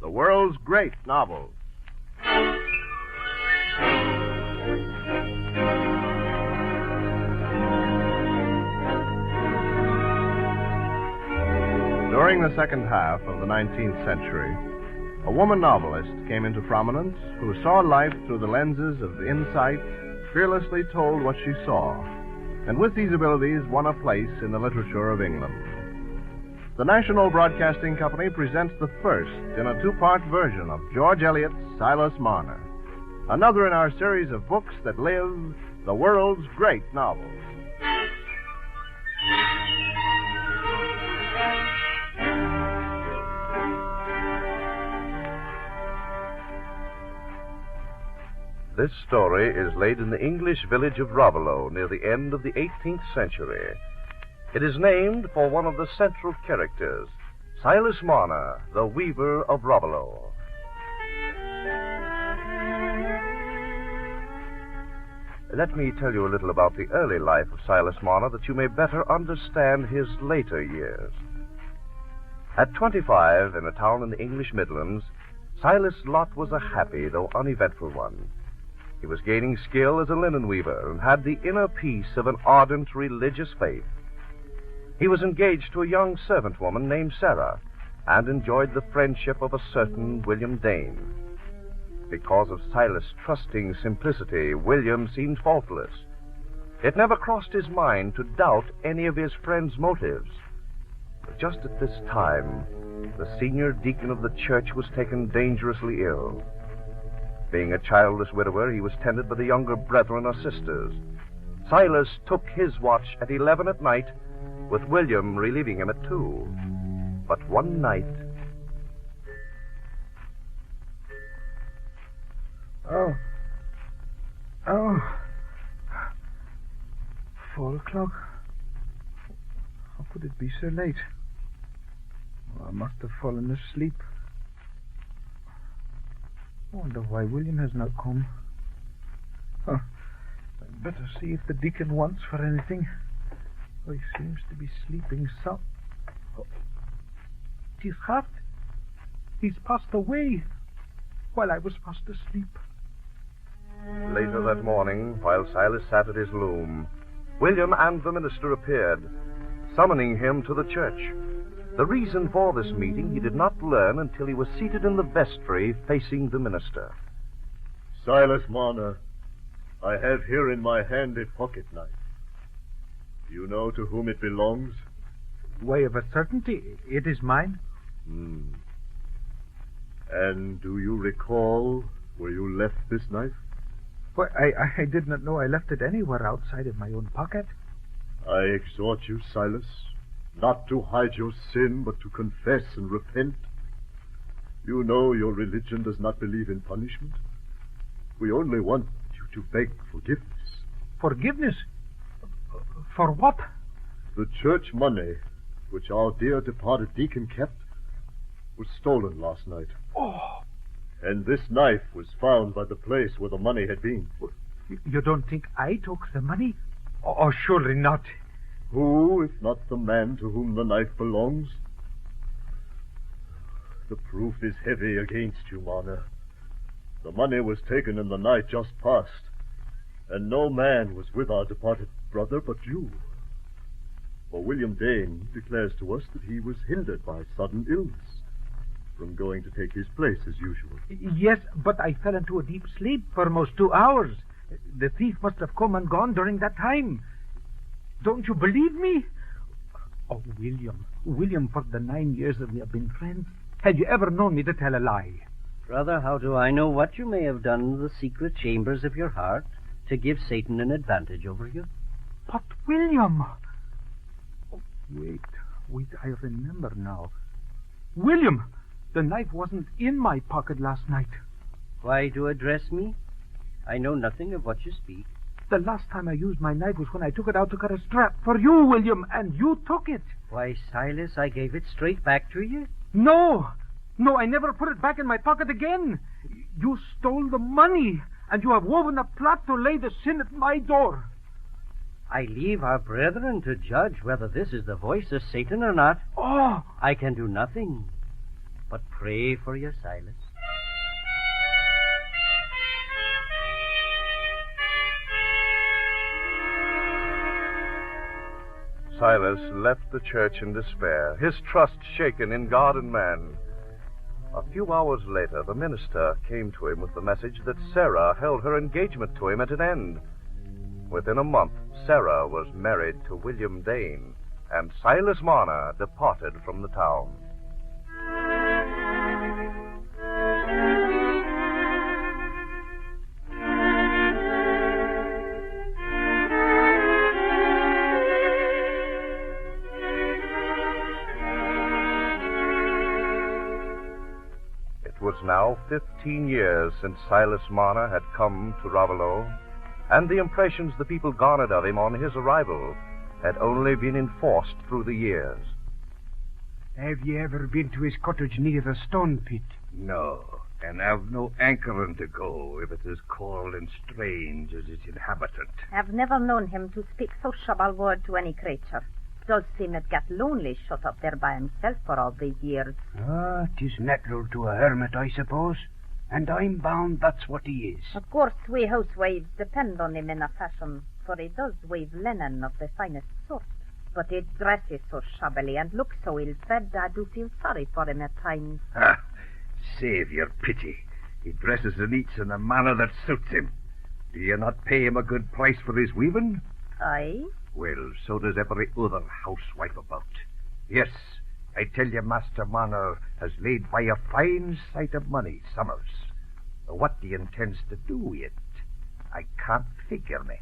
the world's great novels. During the second half of the 19th century, a woman novelist came into prominence who saw life through the lenses of insight, fearlessly told what she saw, and with these abilities won a place in the literature of England. The National Broadcasting Company presents the first in a two-part version of George Eliot's Silas Marner, another in our series of books that live the world's great novels. This story is laid in the English village of Raveloe near the end of the 18th century. It is named for one of the central characters, Silas Marner, the Weaver of Raveloe. Let me tell you a little about the early life of Silas Marner that you may better understand his later years. At 25, in a town in the English Midlands, Silas' lot was a happy though uneventful one. He was gaining skill as a linen weaver and had the inner peace of an ardent religious faith. He was engaged to a young servant woman named Sarah and enjoyed the friendship of a certain William Dane. Because of Silas' trusting simplicity, William seemed faultless. It never crossed his mind to doubt any of his friend's motives. But just at this time, the senior deacon of the church was taken dangerously ill. Being a childless widower, he was tended by the younger brethren or sisters. Silas took his watch at 11 at night, with William relieving him at 2. But one night... Oh. 4 o'clock. How could it be so late? Well, I must have fallen asleep. I wonder why William has not come. I'd better see if the deacon wants for anything. Oh, he seems to be sleeping so... Oh. He's hurt. He's passed away while I was fast asleep. Later that morning, while Silas sat at his loom, William and the minister appeared, summoning him to the church. The reason for this meeting he did not learn until he was seated in the vestry facing the minister. Silas Marner, I have here in my hand a pocket knife. Do you know to whom it belongs? Why, of a certainty, it is mine. And do you recall where you left this knife? Why, I did not know I left it anywhere outside of my own pocket. I exhort you, Silas, not to hide your sin, but to confess and repent. You know your religion does not believe in punishment. We only want you to beg forgiveness. Forgiveness? For what? The church money, which our dear departed deacon kept, was stolen last night. Oh! And this knife was found by the place where the money had been. You don't think I took the money? Oh, surely not. Who, if not the man to whom the knife belongs? The proof is heavy against you, Marner. The money was taken in the night just past, and no man was with our departed brother but you. For William Dane declares to us that he was hindered by sudden illness from going to take his place as usual. Yes, but I fell into a deep sleep for almost 2 hours. The thief must have come and gone during that time. Don't you believe me? Oh, William, for the 9 years that we have been friends, have you ever known me to tell a lie? Brother, how do I know what you may have done in the secret chambers of your heart to give Satan an advantage over you? But, William... Oh, wait, I remember now. William, the knife wasn't in my pocket last night. Why do you address me? I know nothing of what you speak. The last time I used my knife was when I took it out to cut a strap for you, William, and you took it. Why, Silas, I gave it straight back to you. No, I never put it back in my pocket again. You stole the money, and you have woven a plot to lay the sin at my door. I leave our brethren to judge whether this is the voice of Satan or not. Oh! I can do nothing. but pray for you, Silas. Silas left the church in despair, his trust shaken in God and man. A few hours later, the minister came to him with the message that Sarah held her engagement to him at an end. Within a month, Sarah was married to William Dane, and Silas Marner departed from the town. It was now 15 years since Silas Marner had come to Raveloe, and the impressions the people garnered of him on his arrival had only been enforced through the years. Have you ever been to his cottage near the stone pit? No, and I've no anchoring to go if it is cold and strange as its inhabitant. I've never known him to speak sociable word to any creature. Does seem it got lonely shut up there by himself for all these years. Ah, 'tis natural to a hermit, I suppose. And I'm bound that's what he is. Of course, we housewives depend on him in a fashion, for he does weave linen of the finest sort. But he dresses so shabbily and looks so ill-fed, I do feel sorry for him at times. Ah, save your pity. He dresses and eats in a manner that suits him. Do you not pay him a good price for his weaving? Aye? Well, so does every other housewife about. Yes, I tell you, Master Marner has laid by a fine sight of money summers. What he intends to do with it, I can't figure me.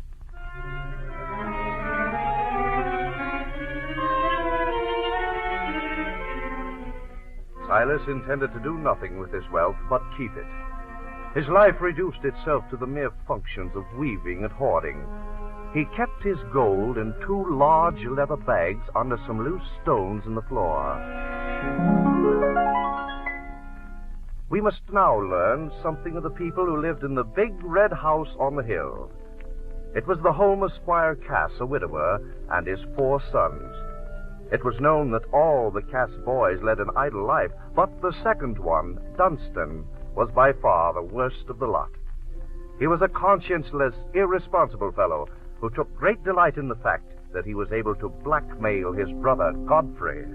Silas intended to do nothing with his wealth but keep it. His life reduced itself to the mere functions of weaving and hoarding. He kept his gold in 2 large leather bags under some loose stones in the floor. We must now learn something of the people who lived in the big red house on the hill. It was the home of Squire Cass, a widower, and his 4 sons. It was known that all the Cass boys led an idle life, but the second one, Dunstan, was by far the worst of the lot. He was a conscienceless, irresponsible fellow who took great delight in the fact that he was able to blackmail his brother Godfrey.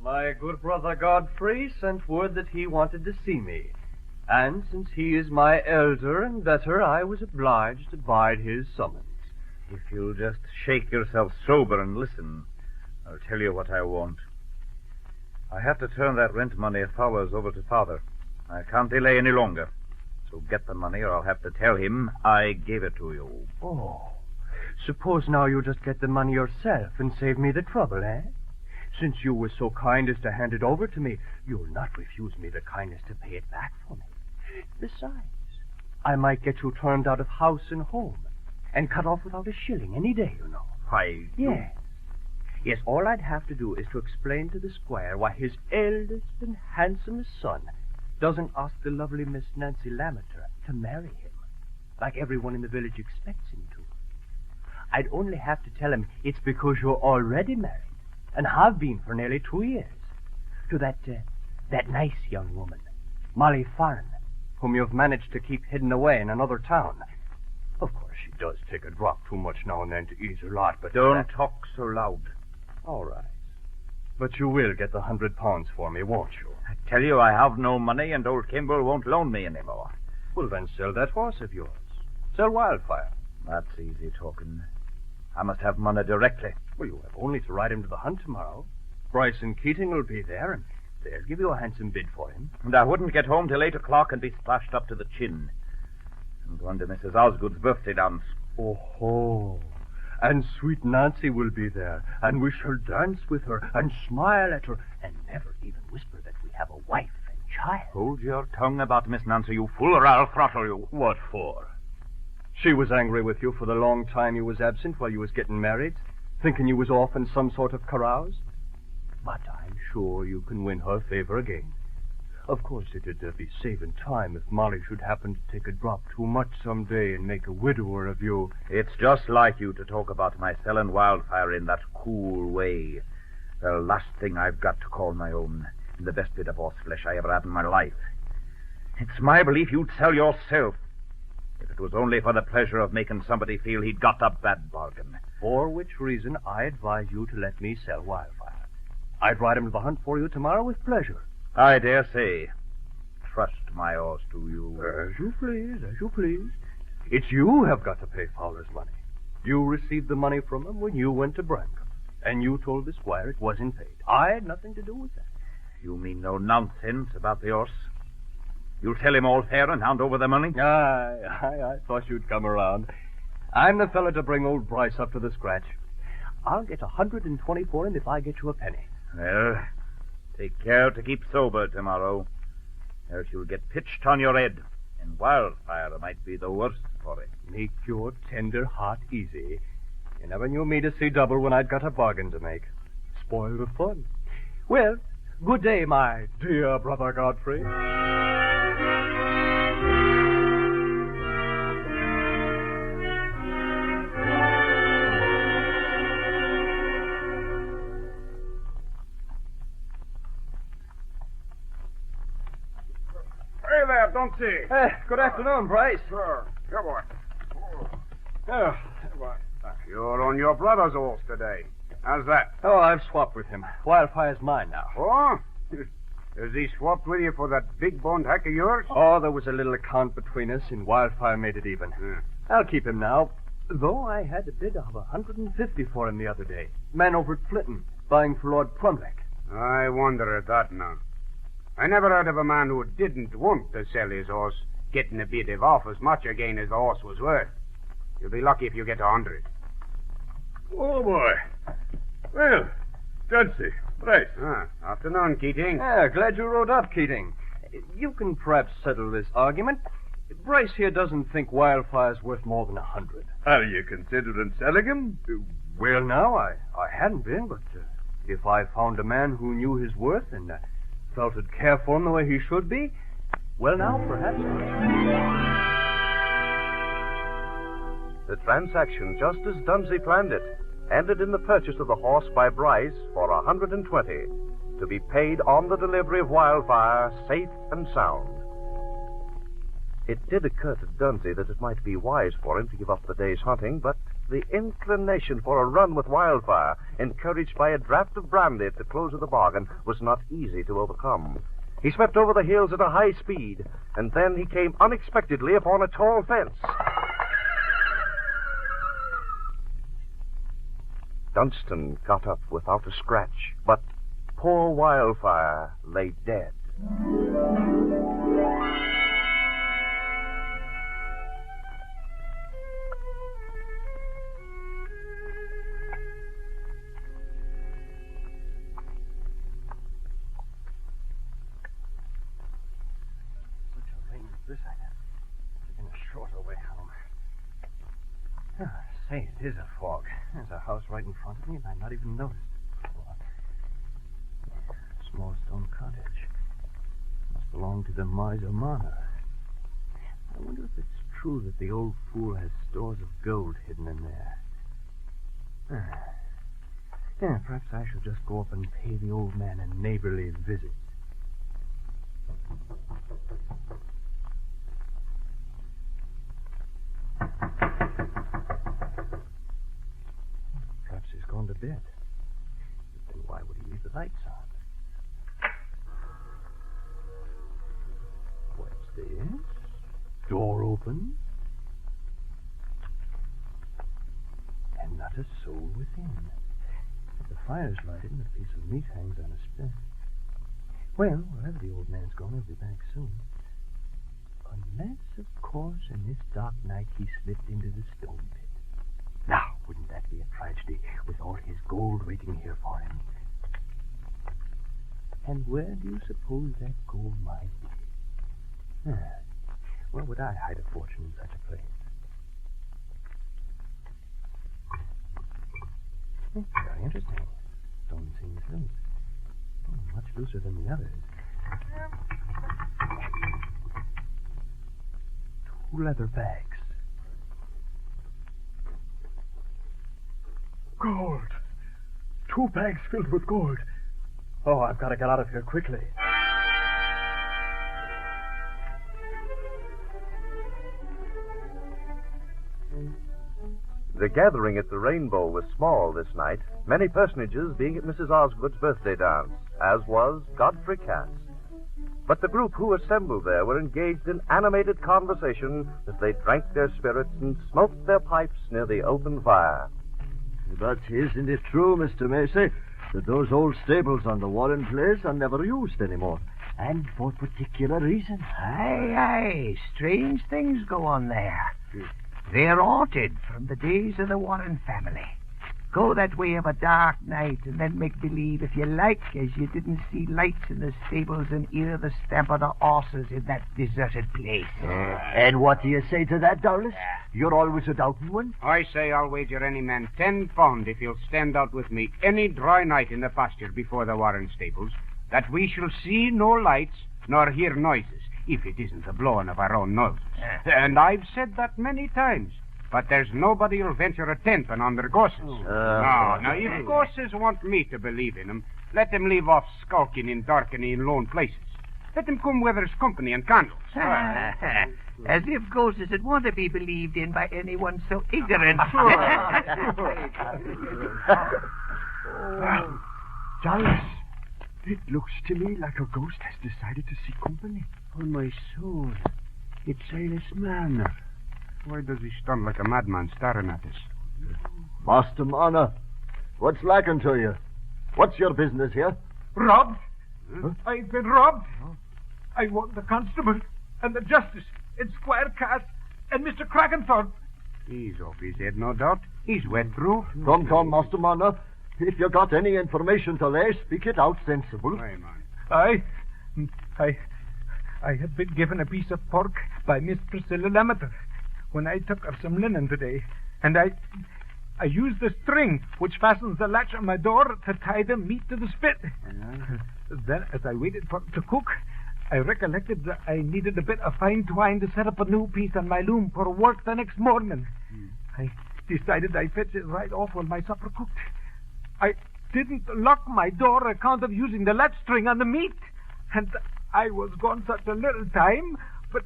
My good brother Godfrey sent word that he wanted to see me, and since he is my elder and better, I was obliged to bide his summons. If you'll just shake yourself sober and listen, I'll tell you what I want. I have to turn that rent money of Fowler's over to Father. I can't delay any longer. So get the money, or I'll have to tell him I gave it to you. Oh, suppose now you just get the money yourself and save me the trouble, eh? Since you were so kind as to hand it over to me, you'll not refuse me the kindness to pay it back for me. Besides, I might get you turned out of house and home and cut off without a shilling any day, you know. Why, Yes. Yes, all I'd have to do is to explain to the squire why his eldest and handsomest son doesn't ask the lovely Miss Nancy Lammeter to marry him, like everyone in the village expects him to. I'd only have to tell him it's because you're already married, and have been for nearly 2 years, to that nice young woman, Molly Farren, whom you've managed to keep hidden away in another town. Of course, she does take a drop too much now and then to ease her lot, but... don't talk so loud. All right. But you will get the £100 for me, won't you? I tell you I have no money, and old Kimball won't loan me any more. Well, then sell that horse of yours. Sell Wildfire. That's easy talking. I must have money directly. Well, you have only to ride him to the hunt tomorrow. Bryce and Keating will be there, and they'll give you a handsome bid for him. And I wouldn't get home till 8 o'clock and be splashed up to the chin. I'm going to Mrs. Osgood's birthday dance. Oh-ho. And sweet Nancy will be there, and we shall dance with her and smile at her and never even whisper that we have a wife and child. Hold your tongue about Miss Nancy, you fool, or I'll throttle you. What for? She was angry with you for the long time you was absent while you was getting married, thinking you was off in some sort of carouse. But I'm sure you can win her favor again. Of course, it'd be saving time if Molly should happen to take a drop too much some day and make a widower of you. It's just like you to talk about my selling Wildfire in that cool way. The last thing I've got to call my own. The best bit of horse flesh I ever had in my life. It's my belief you'd sell yourself if it was only for the pleasure of making somebody feel he'd got a bad bargain. For which reason I advise you to let me sell Wildfire. I'd ride him to the hunt for you tomorrow with pleasure. I dare say. Trust my horse to you. As you please, as you please. It's you who have got to pay Fowler's money. You received the money from him when you went to Brancombe, and you told the squire it wasn't paid. I had nothing to do with that. You mean no nonsense about the horse? You'll tell him all fair and hand over the money? I thought you'd come around. I'm the fellow to bring old Bryce up to the scratch. I'll get 120 for him if I get you a penny. Well, take care to keep sober tomorrow, else you'll get pitched on your head, and Wildfire might be the worse for it. Make your tender heart easy. You never knew me to see double when I'd got a bargain to make. Spoil the fun. Well, good day, my dear brother Godfrey. Hey there, don't see. Good afternoon, Bryce. Sure. Come on. You're on your brother's horse today. How's that? Oh, I've swapped with him. Wildfire's mine now. Oh? Has he swapped with you for that big boned hack of yours? Oh, there was a little account between us, and Wildfire made it even. I'll keep him now, though I had a bid of 150 for him the other day. Man over at Flitton, buying for Lord Plumbeck. I wonder at that now. I never heard of a man who didn't want to sell his horse, getting a bid of half as much again as the horse was worth. You'll be lucky if you get 100. Oh, boy. Well, Dudley, Bryce. Afternoon, Keating. Glad you rode up, Keating. You can perhaps settle this argument. Bryce here doesn't think Wildfire's worth more than 100. Are you considering selling him? Well, now, I hadn't been, but if I found a man who knew his worth and felt would care for him the way he should be, well, now, perhaps. The transaction, just as Dunsey planned it, ended in the purchase of the horse by Bryce for 120, to be paid on the delivery of Wildfire, safe and sound. It did occur to Dunsey that it might be wise for him to give up the day's hunting, but the inclination for a run with Wildfire, encouraged by a draught of brandy at the close of the bargain, was not easy to overcome. He swept over the hills at a high speed, and then he came unexpectedly upon a tall fence. Dunstan got up without a scratch, but poor Wildfire lay dead. Say, it is a fog. There's a house right in front of me, and I've not even noticed. Small stone cottage. Must belong to the miser Marner. I wonder if it's true that the old fool has stores of gold hidden in there. Perhaps I shall just go up and pay the old man a neighborly visit. He's gone to bed. But then why would he leave the lights on? What's this? Door open. And not a soul within. The fire's lighted and a piece of meat hangs on a spit. Well, wherever the old man's gone, he'll be back soon. Unless, of course, in this dark night he slipped into the stone pit. Now, wouldn't that be a tragedy, with all his gold waiting here for him? And where do you suppose that gold might be? Where would I hide a fortune in such a place? Very interesting. Stone seems loose. Much looser than the others. 2 leather bags. Gold. 2 bags filled with gold. Oh, I've got to get out of here quickly. The gathering at the Rainbow was small this night, many personages being at Mrs. Osgood's birthday dance, as was Godfrey Cass. But the group who assembled there were engaged in animated conversation as they drank their spirits and smoked their pipes near the open fire. But isn't it true, Mr. Macy, that those old stables on the Warren place are never used anymore? And for particular reasons. Aye. Strange things go on there. They're haunted from the days of the Warren family. Go that way of a dark night and then make believe, if you like, as you didn't see lights in the stables and hear the stamp of the horses in that deserted place. And what do you say to that, Darlis? You're always a doubting one. I say I'll wager any man £10 if he'll stand out with me any dry night in the pasture before the Warren stables, that we shall see no lights nor hear noises, if it isn't the blowing of our own noses. And I've said that many times, but there's nobody who'll venture a tenpence on their ghosts. Now, if ghosts want me to believe in them, let them leave off skulking in dark and in lone places. Let them come where there's company and candles. As if ghosts would want to be believed in by anyone so ignorant. Dallas, it looks to me like a ghost has decided to seek company. On my soul, it's Silas Marner. Why does he stun like a madman staring at us? Master Marner, what's lacking to you? What's your business here? Robbed? Huh? I've been robbed. I want the constable and the justice and Squire Cass and Mr. Crackenthorpe. He's off his head, no doubt. He's wet through. Come, Master Marner. If you got any information to lay, speak it out sensible. Aye, man. I had been given a piece of pork by Miss Priscilla Lammeter when I took her some linen today, and I used the string which fastens the latch on my door to tie the meat to the spit. Then, as I waited for it to cook, I recollected that I needed a bit of fine twine to set up a new piece on my loom for work the next morning. I decided I'd fetch it right off while my supper cooked. I didn't lock my door on account of using the latch string on the meat, and I was gone such a little time, but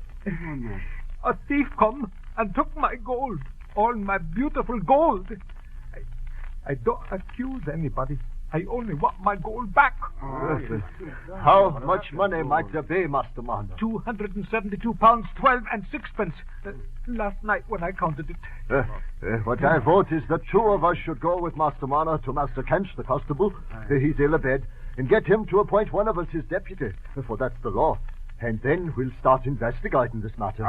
a thief come and took my gold, all my beautiful gold. I don't accuse anybody. I only want my gold back. How much money might there be, Master Marner? £272.12 and sixpence. Last night when I counted it. What I vote is that two of us should go with Master Marner to Master Kench, the constable. He's ill abed, and get him to appoint one of us his deputy, for that's the law. And then we'll start investigating this matter.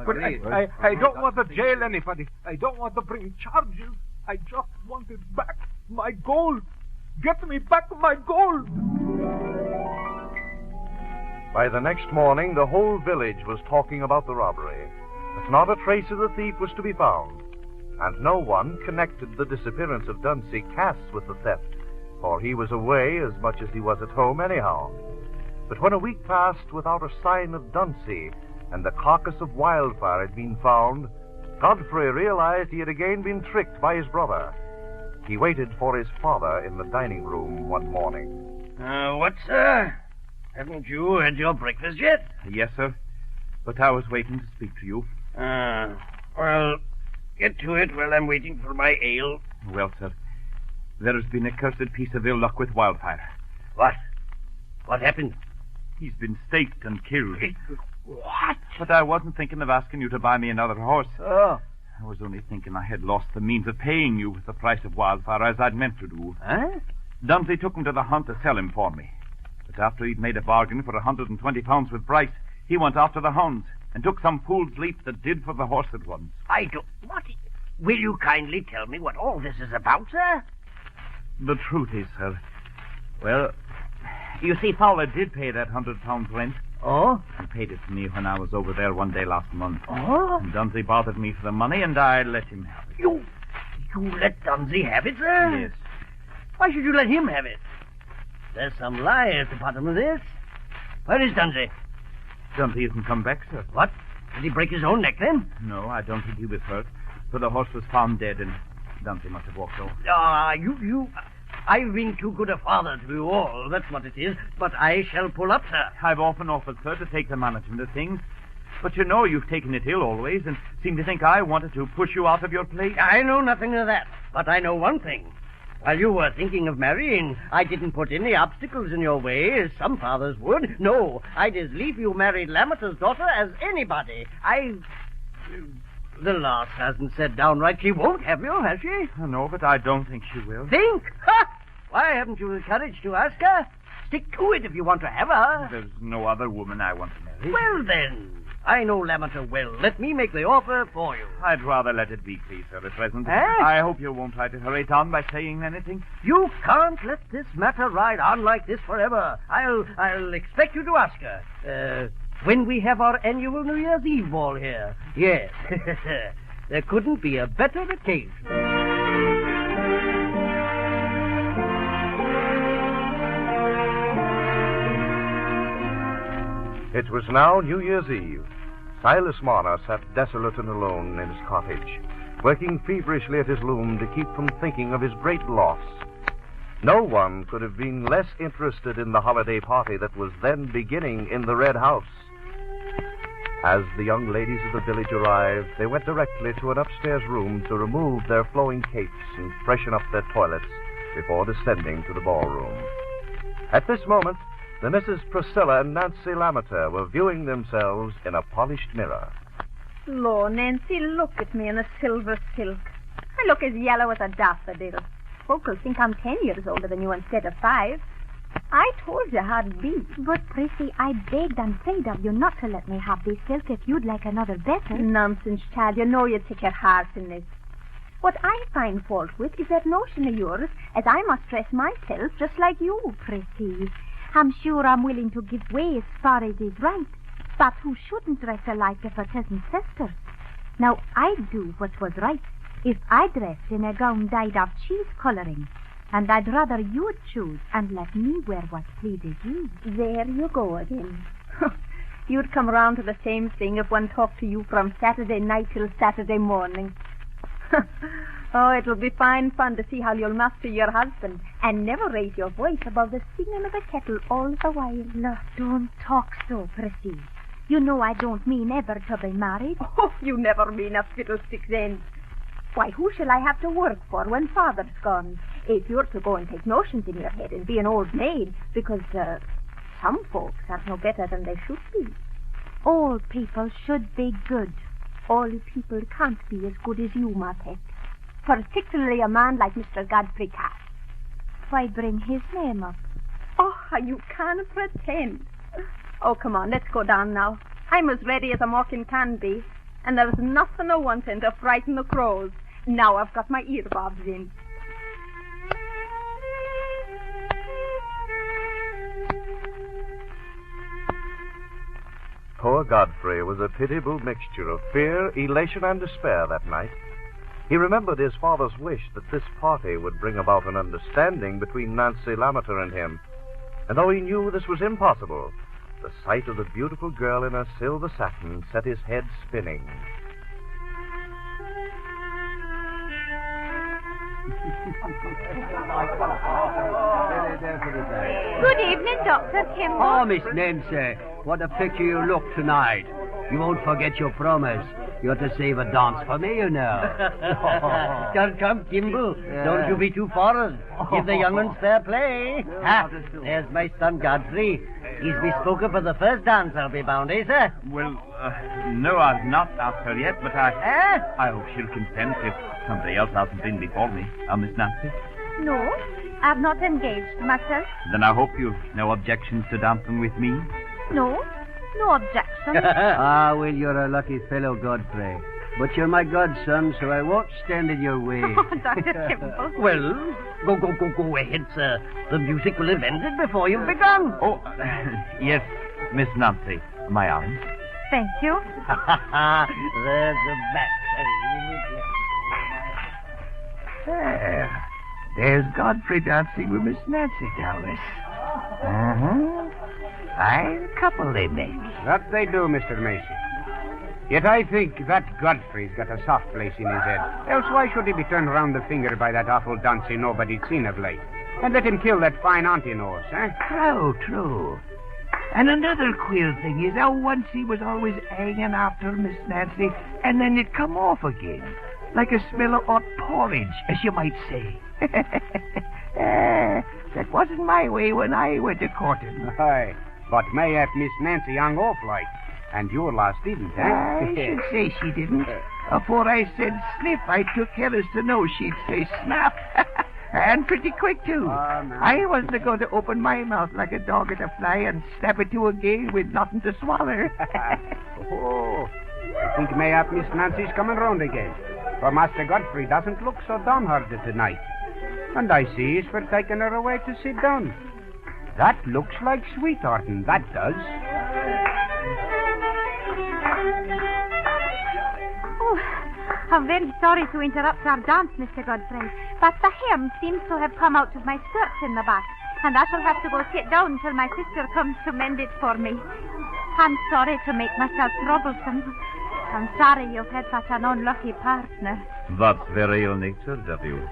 But I don't want to jail anybody. I don't want to bring charges. I just wanted back my gold. Get me back my gold. By the next morning, the whole village was talking about the robbery. But not a trace of the thief was to be found, and no one connected the disappearance of Dunsey Cass with the theft, for he was away as much as he was at home anyhow. But when a week passed without a sign of Dunsey, and the carcass of Wildfire had been found, Godfrey realized he had again been tricked by his brother. He waited for his father in the dining room one morning. What, sir? Haven't you had your breakfast yet? Yes, sir. But I was waiting to speak to you. Well, get to it while I'm waiting for my ale. Well, sir, there has been a cursed piece of ill luck with Wildfire. What? What happened? He's been staked and killed. What? But I wasn't thinking of asking you to buy me another horse. Oh. I was only thinking I had lost the means of paying you with the price of Wildfire, as I'd meant to do. Huh? Dunsey took him to the hunt to sell him for me. But after he'd made a bargain for £120 with Bryce, he went after the hounds and took some fool's leap that did for the horse at once. I don't... What? Will you kindly tell me what all this is about, sir? The truth is, sir... Well, you see, Fowler did pay that £100 rent. Oh? He paid it to me when I was over there one day last month. Oh? And Dunsey bothered me for the money, and I let him have it. You let Dunsey have it, sir? Yes. Why should you let him have it? There's some lie at the bottom of this. Where is Dunsey? Dunsey hasn't come back, sir. What? Did he break his own neck, then? No, I don't think he was hurt. For the horse was found dead, and Dunsey must have walked off. I've been too good a father to you all, that's what it is. But I shall pull up, sir. I've often offered, sir, to take the management of things. But you know you've taken it ill always and seem to think I wanted to push you out of your place. I know nothing of that, but I know one thing. While you were thinking of marrying, I didn't put any obstacles in your way, as some fathers would. No, I'd as lief you married Lamater's daughter as anybody. The lass hasn't said downright she won't have you, has she? No, but I don't think she will. Think? Ha! Why haven't you the courage to ask her? Stick to it if you want to have her. There's no other woman I want to marry. Well, then, I know Lamater well. Let me make the offer for you. I'd rather let it be, please, sir, at present. Eh? I hope you won't try to hurry it on by saying anything. You can't let this matter ride on like this forever. I'll expect you to ask her. When we have our annual New Year's Eve ball here. Yes. There couldn't be a better occasion. It was now New Year's Eve. Silas Marner sat desolate and alone in his cottage, working feverishly at his loom to keep from thinking of his great loss. No one could have been less interested in the holiday party that was then beginning in the Red House. As the young ladies of the village arrived, they went directly to an upstairs room to remove their flowing capes and freshen up their toilets before descending to the ballroom. At this moment, the Mrs. Priscilla and Nancy Lamater were viewing themselves in a polished mirror. Lord, Nancy, look at me in a silver silk. I look as yellow as a daffodil. Folk will think I'm 10 years older than you instead of 5. I told you how it'd be. But, Prissy, I begged and prayed of you not to let me have this silk if you'd like another better. Nonsense, child. You know you'd take your heart in this. What I find fault with is that notion of yours as I must dress myself just like you. Prissy, I'm sure I'm willing to give way as far as is right. But who shouldn't dress alike if it isn't sisters? Now, I'd do what was right if I dressed in a gown dyed of cheese colouring. And I'd rather you'd choose and let me wear what pleases you. There you go again. You'd come round to the same thing if one talked to you from Saturday night till Saturday morning. Oh, it'll be fine fun to see how you'll master your husband and never raise your voice above the singing of the kettle all the while. Look, don't talk so, Prissy. You know I don't mean ever to be married. Oh, you never mean a fiddlestick's end. Why, who shall I have to work for when Father's gone? If you're to go and take notions in your head and be an old maid, because some folks are no better than they should be. All people should be good. All people can't be as good as you, my pet. Particularly a man like Mr. Godfrey Cass. Why bring his name up? Oh, you can't pretend. Oh, come on, let's go down now. I'm as ready as a mocking can be. And there's nothing I want in to frighten the crows. Now I've got my earbobs in. Poor Godfrey was a pitiable mixture of fear, elation, and despair that night. He remembered his father's wish that this party would bring about an understanding between Nancy Lamater and him. And though he knew this was impossible, the sight of the beautiful girl in her silver satin set his head spinning. Good evening, Dr. Kimball. Oh, Miss Nancy, what a picture you look tonight. You won't forget your promise. You're to save a dance for me, you know. Come, Kimball. Don't you be too forward. Give the young ones fair play. There's my son Godfrey. He's bespoken for the first dance, I'll be bound, eh, sir? Well, no, I've not asked her yet, but I hope she'll consent if somebody else hasn't been before me. Miss Nancy? No, I've not engaged myself. Then I hope you've no objections to dancing with me. No objection. Well, you're a lucky fellow, Godfrey. But you're my godson, so I won't stand in your way. Oh, Dr. Kimball. Well, go ahead, sir. The music will have ended before you've begun. Oh, yes, Miss Nancy, my arm. Thank you. There's the back. There's Godfrey dancing with Miss Nancy, Dallas. Fine couple they make. That they do, Mr. Macy. Yet I think that Godfrey's got a soft place in his head. Else why should he be turned round the finger by that awful Dancy nobody'd seen of late? And let him kill that fine aunt in horse, eh? True. And another queer thing is how once he was always hanging after Miss Nancy, and then it'd come off again, like a smell of hot porridge, as you might say. That wasn't my way when I went to courting. Aye, but mayhap Miss Nancy hung off like, and your lass didn't, eh? I should say she didn't. Before I said sniff, I took care as to know she'd say snap. And pretty quick, too. I wasn't going to open my mouth like a dog at a fly and snap it to again with nothing to swallow. Oh, I think mayhap Miss Nancy's coming round again. For Master Godfrey doesn't look so downhearted tonight. And I see he's for taking her away to sit down. That looks like sweethearting, that does. Oh, I'm very sorry to interrupt our dance, Mr. Godfrey, but the hem seems to have come out of my skirts in the back, and I shall have to go sit down till my sister comes to mend it for me. I'm sorry to make myself troublesome. I'm sorry you've had such an unlucky partner. That's very ill-natured of you.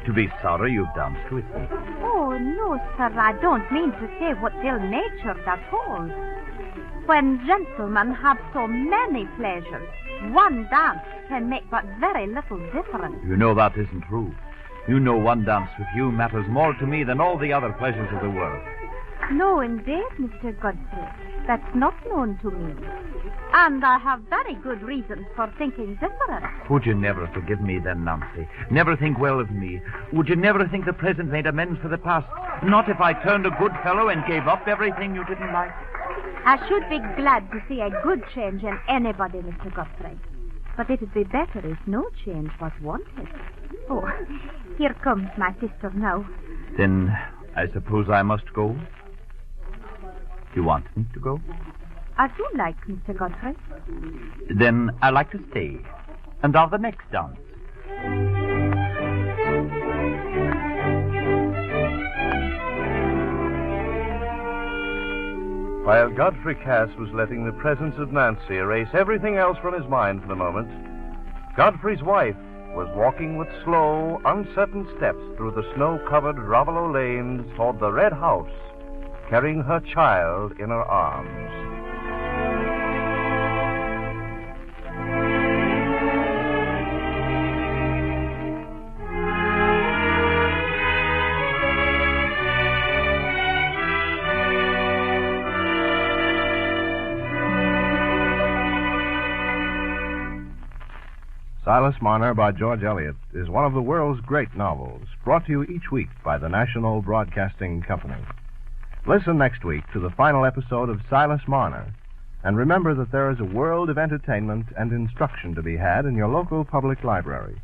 To be sorry you've danced with me. Oh, no, sir, I don't mean to say what's ill-natured at all. When gentlemen have so many pleasures, one dance can make but very little difference. You know that isn't true. You know one dance with you matters more to me than all the other pleasures of the world. No, indeed, Mr. Godfrey. That's not known to me. And I have very good reasons for thinking different. Would you never forgive me then, Nancy? Never think well of me? Would you never think the present made amends for the past? Not if I turned a good fellow and gave up everything you didn't like? I should be glad to see a good change in anybody, Mr. Godfrey. But it'd be better if no change was wanted. Oh, here comes my sister now. Then I suppose I must go? You want me to go? I do like Mr. Godfrey. Then I'd like to stay. And of the next dance. While Godfrey Cass was letting the presence of Nancy erase everything else from his mind for the moment, Godfrey's wife was walking with slow, uncertain steps through the snow-covered Raveloe lanes toward the Red House, carrying her child in her arms. Silas Marner by George Eliot is one of the world's great novels, brought to you each week by the National Broadcasting Company. Listen next week to the final episode of Silas Marner, and remember that there is a world of entertainment and instruction to be had in your local public library.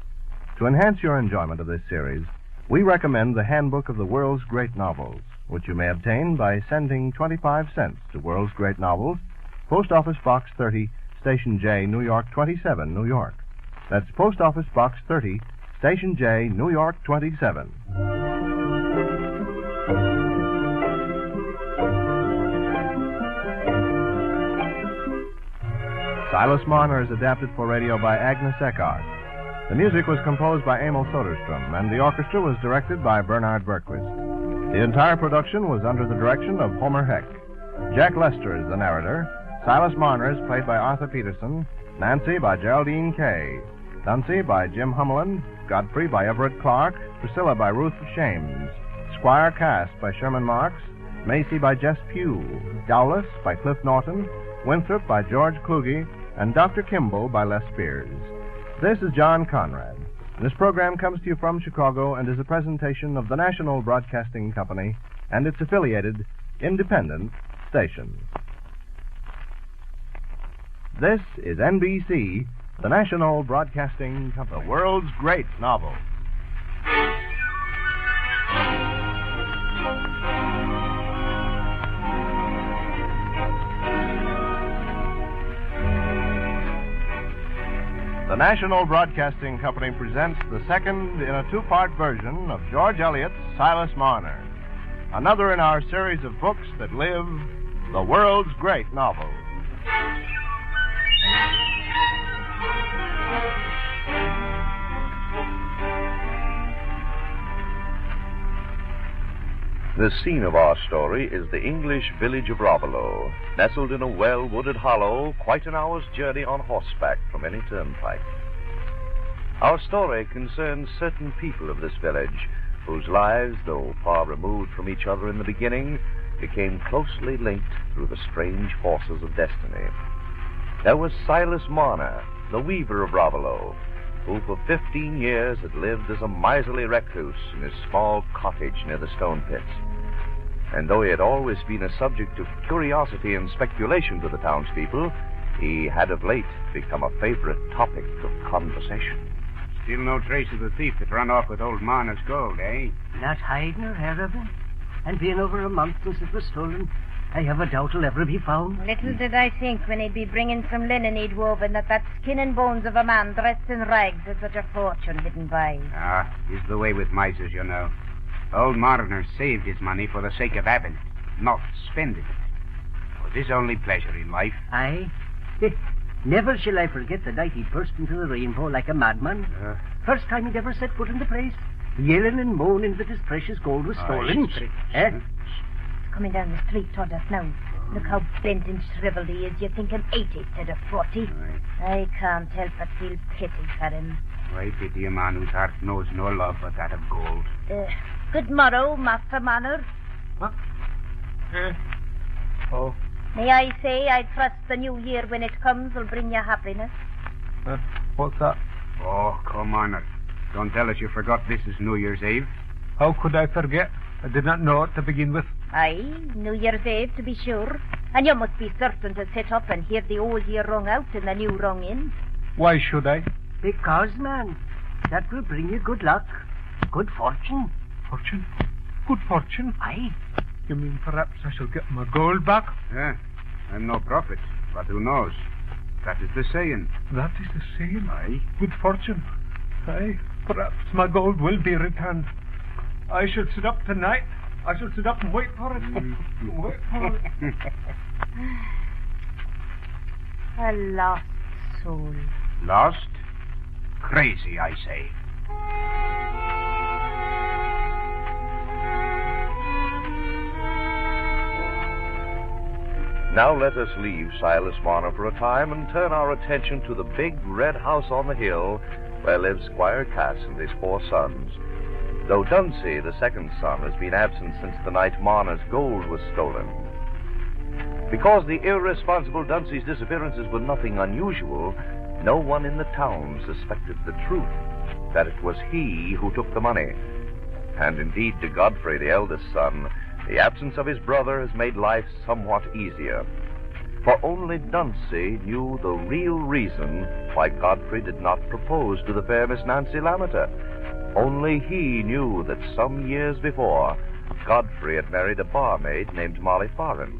To enhance your enjoyment of this series, we recommend the Handbook of the World's Great Novels, which you may obtain by sending 25 cents to World's Great Novels, Post Office Box 30, Station J, New York 27, New York. That's Post Office Box 30, Station J, New York 27. Silas Marner is adapted for radio by Agnes Eckhart. The music was composed by Emil Soderstrom, and the orchestra was directed by Bernard Berquist. The entire production was under the direction of Homer Heck. Jack Lester is the narrator. Silas Marner is played by Arthur Peterson, Nancy by Geraldine Kay, Duncy by Jim Hummelin, Godfrey by Everett Clark, Priscilla by Ruth Shames, Squire Cass by Sherman Marks, Macy by Jess Pugh, Dowless by Cliff Norton, Winthrop by George Kluge, and Dr. Kimball by Les Spears. This is John Conrad. This program comes to you from Chicago and is a presentation of the National Broadcasting Company and its affiliated independent stations. This is NBC, the National Broadcasting Company, the world's great novel. The National Broadcasting Company presents the second in a two-part version of George Eliot's Silas Marner, another in our series of books that live the world's great novels. The scene of our story is the English village of Raveloe, nestled in a well-wooded hollow, quite an hour's journey on horseback from any turnpike. Our story concerns certain people of this village, whose lives, though far removed from each other in the beginning, became closely linked through the strange forces of destiny. There was Silas Marner, the Weaver of Raveloe, who for 15 years had lived as a miserly recluse in his small cottage near the stone pits. And though he had always been a subject of curiosity and speculation to the townspeople, he had of late become a favorite topic of conversation. Still no trace of the thief that ran off with old Marner's gold, eh? Not hide nor hair of it. And being over a month since it was stolen, I have a doubt it'll ever be found. Little did I think when he'd be bringing some linen he'd woven that skin and bones of a man dressed in rags had such a fortune hidden by. Ah, is the way with misers, you know. Old Marner saved his money for the sake of having it, not spending it. Was his only pleasure in life. Aye. Never shall I forget the night he burst into the rainbow like a madman. First time he'd ever set foot in the place, yelling and moaning that his precious gold was stolen. Coming down the street toward us now. Look how bent and shriveled he is. You'd think him 80 instead of 40. I can't help but feel pity for him. I pity a man whose heart knows no love but that of gold. Good morrow, Master Marner. What? May I say I trust the new year when it comes will bring you happiness? What's that? Oh, come on. Don't tell us you forgot this is New Year's Eve. How could I forget? I did not know it to begin with. Aye, New Year's Eve to be sure. And you must be certain to sit up and hear the old year rung out and the new rung in. Why should I? Because, man, that will bring you good luck, good fortune. Fortune? Good fortune? Aye. You mean perhaps I shall get my gold back? Yeah, I'm no prophet, but who knows? That is the saying. That is the saying? Aye. Good fortune? Aye, perhaps my gold will be returned. I shall sit up tonight. I shall sit up and wait for it. Wait for it. A lost soul. Lost? Crazy, I say. Now let us leave Silas Marner for a time and turn our attention to the big red house on the hill where lives Squire Cass and his 4 sons. Though Dunsey, the second son, has been absent since the night Marner's gold was stolen. Because the irresponsible Dunsey's disappearances were nothing unusual, no one in the town suspected the truth, that it was he who took the money. And indeed, to Godfrey, the eldest son, the absence of his brother has made life somewhat easier. For only Dunsey knew the real reason why Godfrey did not propose to the fair Miss Nancy Lammeter. Only he knew that some years before, Godfrey had married a barmaid named Molly Farren,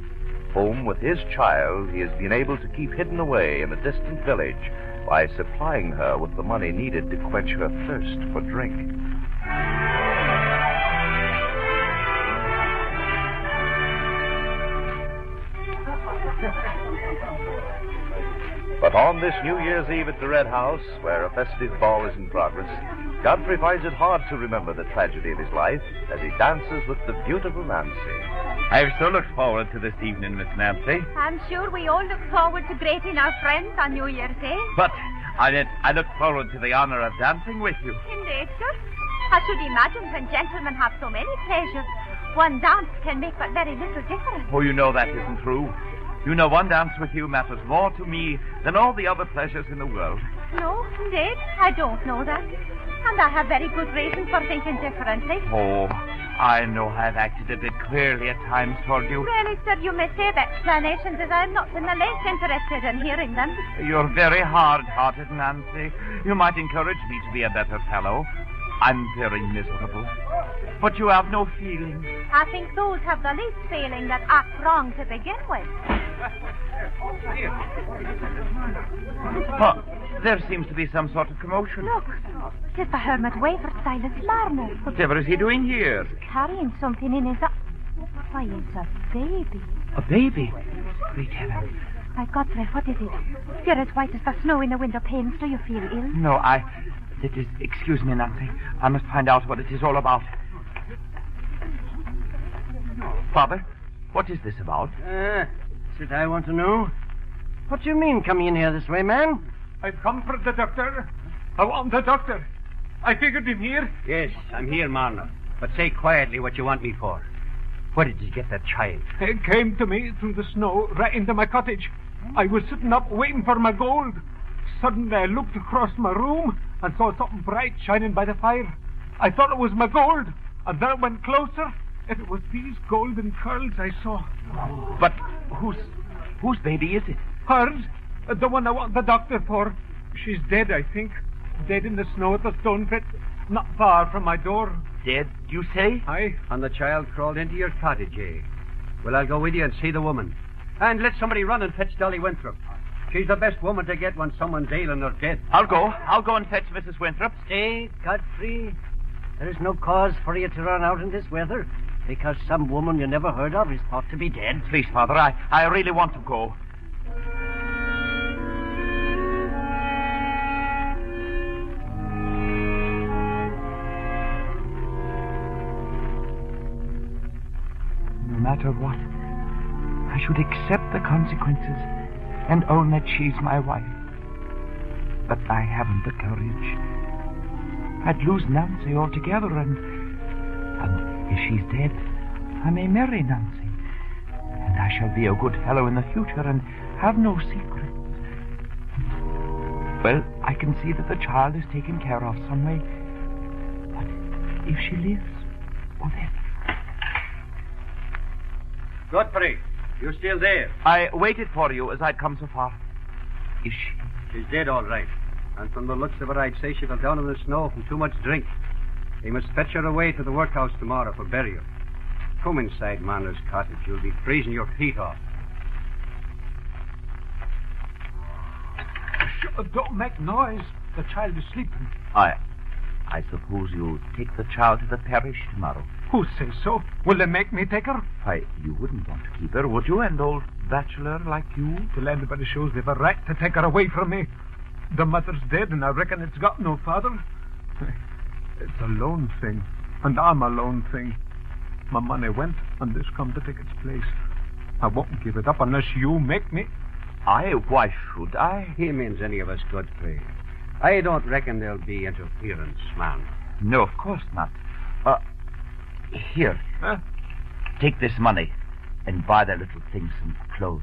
whom, with his child, he has been able to keep hidden away in a distant village by supplying her with the money needed to quench her thirst for drink. But on this New Year's Eve at the Red House, where a festive ball is in progress, Godfrey finds it hard to remember the tragedy of his life as he dances with the beautiful Nancy. I've so looked forward to this evening, Miss Nancy. I'm sure we all look forward to greeting our friends on New Year's Day. But I look forward to the honor of dancing with you. Indeed, sir. I should imagine when gentlemen have so many pleasures, one dance can make but very little difference. Oh, you know that isn't true. You know one dance with you matters more to me than all the other pleasures in the world. No, indeed, I don't know that. And I have very good reason for thinking differently. Oh, I know I've acted a bit queerly at times toward you. Really, sir, you may save explanations as I'm not in the least interested in hearing them. You're very hard-hearted, Nancy. You might encourage me to be a better fellow. I'm very miserable. But you have no feeling. I think those have the least feeling that act wrong to begin with. Oh, there seems to be some sort of commotion. Look, it's the hermit waver, Silas Marner. Whatever is he doing here? Carrying something in his... Why, it's a baby. A baby? Great heavens. My Godfrey, what is it? You're as white as the snow in the window panes. Do you feel ill? No, excuse me, Nancy. I must find out what it is all about. Father, what is this about? That's it I want to know. What do you mean coming in here this way, man? I've come for the doctor. I want the doctor. I figured him here. Yes, I'm here, Marner. But say quietly what you want me for. Where did you get that child? He came to me through the snow right into my cottage. I was sitting up waiting for my gold. Suddenly I looked across my room and saw something bright shining by the fire. I thought it was my gold, and then I went closer, and it was these golden curls I saw. But whose baby is it? Hers, the one I want the doctor for. She's dead, I think. Dead in the snow at the stone pit, not far from my door. Dead, you say? Aye. And the child crawled into your cottage, eh? Well, I'll go with you and see the woman. And let somebody run and fetch Dolly Winthrop. She's the best woman to get when someone's ailing or dead. I'll go and fetch Mrs. Winthrop. Stay, Godfrey. There is no cause for you to run out in this weather, because some woman you never heard of is thought to be dead. Please, Father, I really want to go. No matter what, I should accept the consequences and own that she's my wife. But I haven't the courage. I'd lose Nancy altogether, and if she's dead, I may marry Nancy. And I shall be a good fellow in the future and have no secrets. Well, I can see that the child is taken care of some way. But if she lives, well then... Godfrey, you still there? I waited for you as I'd come so far. Is she? She's dead, all right. And from the looks of her, I'd say she fell down in the snow from too much drink. They must fetch her away to the workhouse tomorrow for burial. Come inside Marner's cottage. You'll be freezing your feet off. Don't make noise. The child is sleeping. I suppose you'll take the child to the parish tomorrow. Who says so? Will they make me take her? Why, you wouldn't want to keep her, would you? An old bachelor like you? Till anybody shows they've a right to take her away from me. The mother's dead, and I reckon it's got no father. It's a lone thing, and I'm a lone thing. My money went, and this come to take its place. I won't give it up unless you make me. Why should I? He means any of us, Godfrey. I don't reckon there'll be interference, man. No, of course not. Here. Huh? Take this money and buy the little thing some clothes.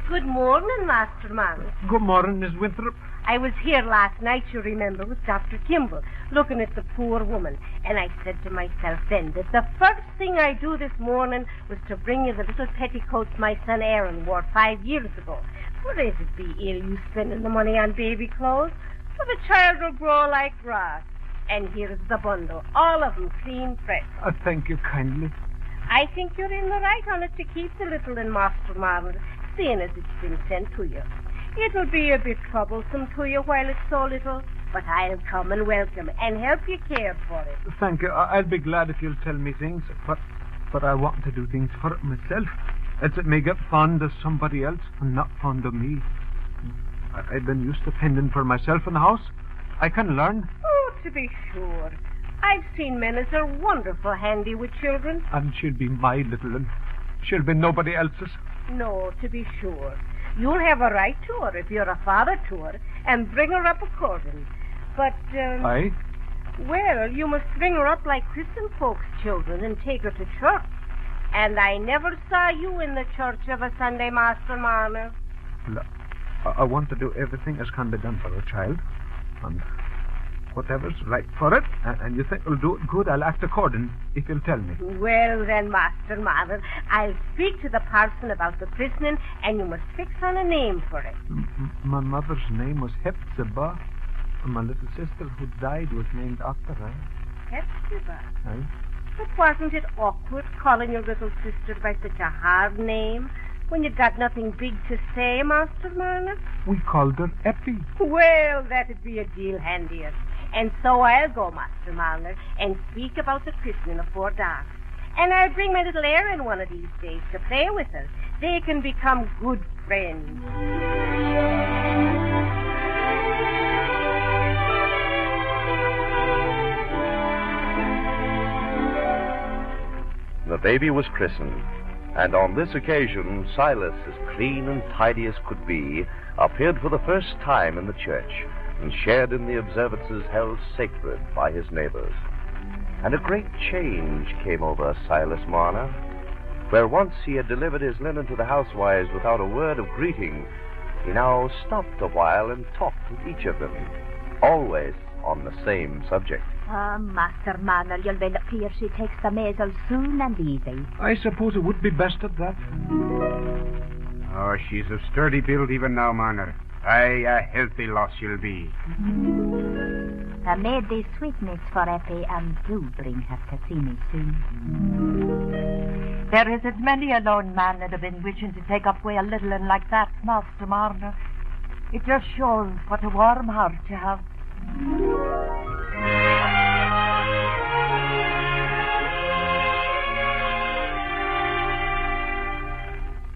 Good morning, Master Marner. Good morning, Miss Winthrop. I was here last night, you remember, with Dr. Kimball, looking at the poor woman. And I said to myself then that the first thing I do this morning was to bring you the little petticoats my son Aaron wore 5 years ago. For if it be ill you spending the money on baby clothes, for the child will grow like grass. And here's the bundle, all of them clean fresh. Thank you kindly. I think you're in the right on it to keep the little in, Master Marner, seeing as it's been sent to you. It'll be a bit troublesome to you while it's so little, but I'll come and welcome and help you care for it. Thank you. I'll be glad if you'll tell me things, but I want to do things for it myself, else it may get fond of somebody else and not fond of me. I've been used to fending for myself in the house. I can learn. Oh, to be sure. I've seen men as are wonderful handy with children. And she'll be my little one. She'll be nobody else's. No, to be sure. You'll have a right to her if you're a father to her, and bring her up according. But, Aye? Well, you must bring her up like Christian folks' children and take her to church. And I never saw you in the church of a Sunday, Master Marner. Well, I want to do everything as can be done for a child. And whatever's right for it, and you think will do it good, I'll act according, if you'll tell me. Well, then, Master Marner, I'll speak to the parson about the christening, and you must fix on a name for it. My mother's name was Hepzibah, and my little sister who died was named after her. Hepzibah? Aye. But wasn't it awkward calling your little sister by such a hard name when you'd got nothing big to say, Master Marner? We called her Eppie. Well, that'd be a deal handier. And so I'll go, Master Marner, and speak about the christening afore dark. And I'll bring my little Erin one of these days to play with her. They can become good friends. The baby was christened, and on this occasion, Silas, as clean and tidy as could be, appeared for the first time in the church and shared in the observances held sacred by his neighbors. And a great change came over Silas Marner. Where once he had delivered his linen to the housewives without a word of greeting, he now stopped a while and talked with each of them, always on the same subject. Master Marner, you'll be lucky if she takes the measles soon and easy. I suppose it would be best at that. Oh, she's of sturdy build even now, Marner. Aye, a healthy loss she'll be. I made these sweetmeats for Eppie, and do bring her to see me soon. There isn't many a lone man that have been wishing to take up with a little un like that, Master Marner. It just shows what a warm heart you have.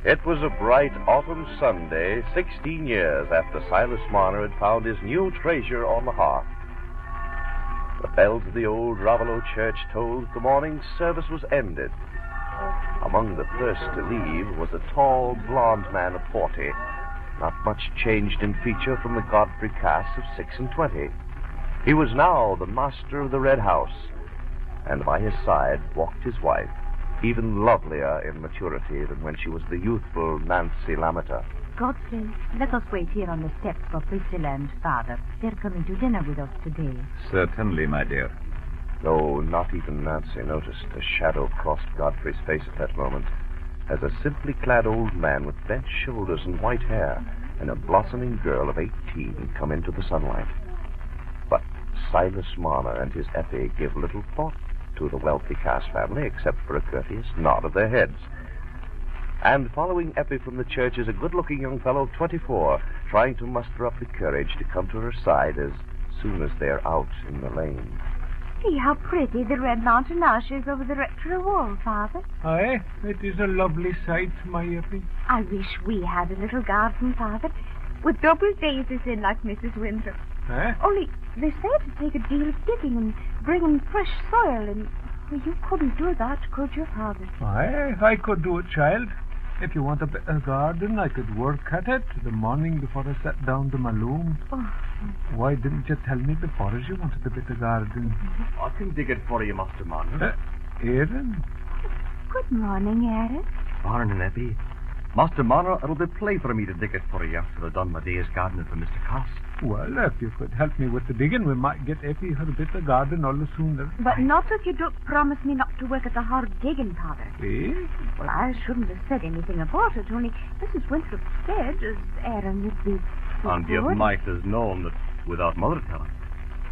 It was a bright autumn Sunday, 16 years after Silas Marner had found his new treasure on the hearth. The bells of the old Raveloe church told that the morning service was ended. Among the first to leave was a tall, blond man of 40, not much changed in feature from the Godfrey Cass of 26. He was now the master of the Red House, and by his side walked his wife, even lovelier in maturity than when she was the youthful Nancy Lammeter. Godfrey, let us wait here on the steps for Priscilla and Father. They're coming to dinner with us today. Certainly, my dear. Though not even Nancy noticed a shadow crossed Godfrey's face at that moment, as a simply clad old man with bent shoulders and white hair and a blossoming girl of 18 come into the sunlight. But Silas Marner and his Effie give little thought to the wealthy Cass family, except for a courteous nod of their heads. And following Eppie from the church is a good-looking young fellow of 24, trying to muster up the courage to come to her side as soon as they're out in the lane. See how pretty the red mountain ash is over the rectory wall, Father. Aye, it is a lovely sight, my Eppie. I wish we had a little garden, Father, with double daisies in like Mrs. Winter. Only they say to take a deal of digging and bring in fresh soil, and well, you couldn't do that, could you, Father? Aye, I could do it, child. If you want a bit of garden, I could work at it the morning before I sat down to my loom. Oh. Why didn't you tell me before as you wanted a bit of garden? I can dig it for you, Master Marner. Erin? Good morning, Erin. Morning, Eppie. Master Marner, it'll be play for me to dig it for you after I've done my day's gardening for Mr. Cass. Well, if you could help me with the digging, we might get Eppie her bit of garden all the sooner. But not if you don't promise me not to work at the hard digging, Father. Eh? Well, I shouldn't have said anything about it, only Mrs. Winthrop said as Erin would be so And you good. might have known that without Mother telling.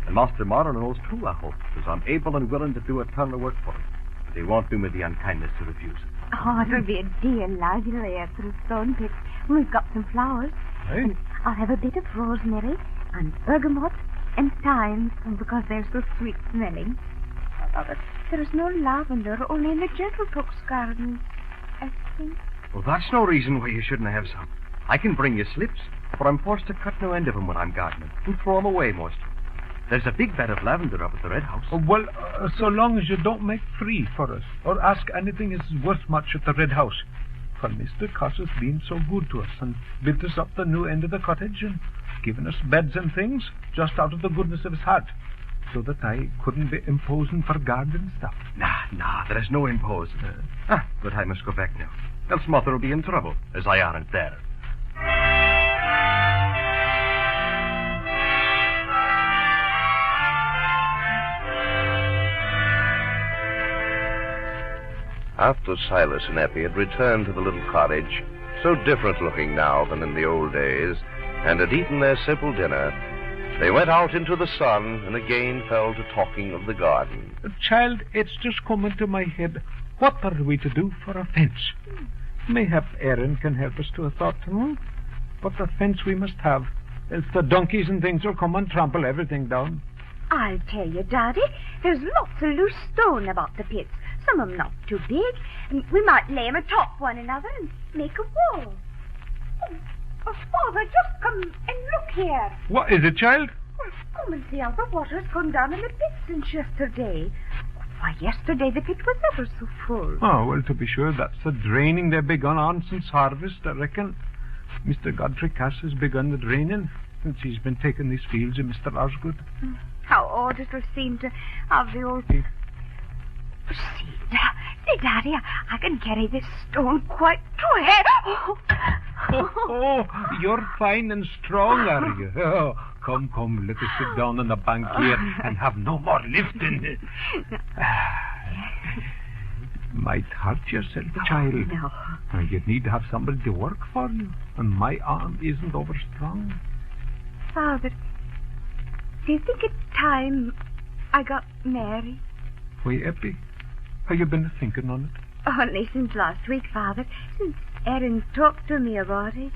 And Master Marner knows too, I hope, because I'm able and willing to do a ton of work for him. But he won't do me the unkindness to refuse it. Oh, it'll be a dear lad there for a stone pit. We've got some flowers. Hey? And I'll have a bit of rosemary and bergamot and thyme because they're so sweet smelling. But there's no lavender, only in the gentlefolk's garden, I think. Well, that's no reason why you shouldn't have some. I can bring you slips, but I'm forced to cut no end of them when I'm gardening and throw them away most. There's a big bed of lavender up at the Red House. Oh, well, so long as you don't make free for us or ask anything is worth much at the Red House. For Mr. Cass has been so good to us and built us up the new end of the cottage and given us beds and things just out of the goodness of his heart, so that I couldn't be imposing for garden stuff. Nah, there is no impose. But I must go back now. Else Mother will be in trouble, as I aren't there. After Silas and Eppie had returned to the little cottage, so different looking now than in the old days, and had eaten their simple dinner, they went out into the sun and again fell to talking of the garden. Child, it's just come into my head. What are we to do for a fence? Mayhap Erin can help us to a thought, But a fence we must have, else the donkeys and things will come and trample everything down. I'll tell you, Daddy, there's lots of loose stone about the pits, Some of them not too big, and we might lay 'em atop one another and make a wall. Oh, Father, just come and look here. What is it, child? Well, come and see how the water's gone down in the pit since yesterday. Why, yesterday the pit was ever so full. Oh, well, to be sure, that's the draining they've begun on since harvest, I reckon. Mr. Godfrey Cass has begun the draining since he's been taking these fields of Mr. Osgood. How odd it'll seem to have the old... See, Daddy, I can carry this stone quite too heavy. Oh, you're fine and strong, are you? Oh, come, let us sit down on the bank here and have no more lifting. Might hurt yourself, child. No. You'd need to have somebody to work for you, and my arm isn't over strong. Father, do you think it's time I got married? Why, Eppie, have you been thinking on it? Only since last week, Father, since Aaron talked to me about it.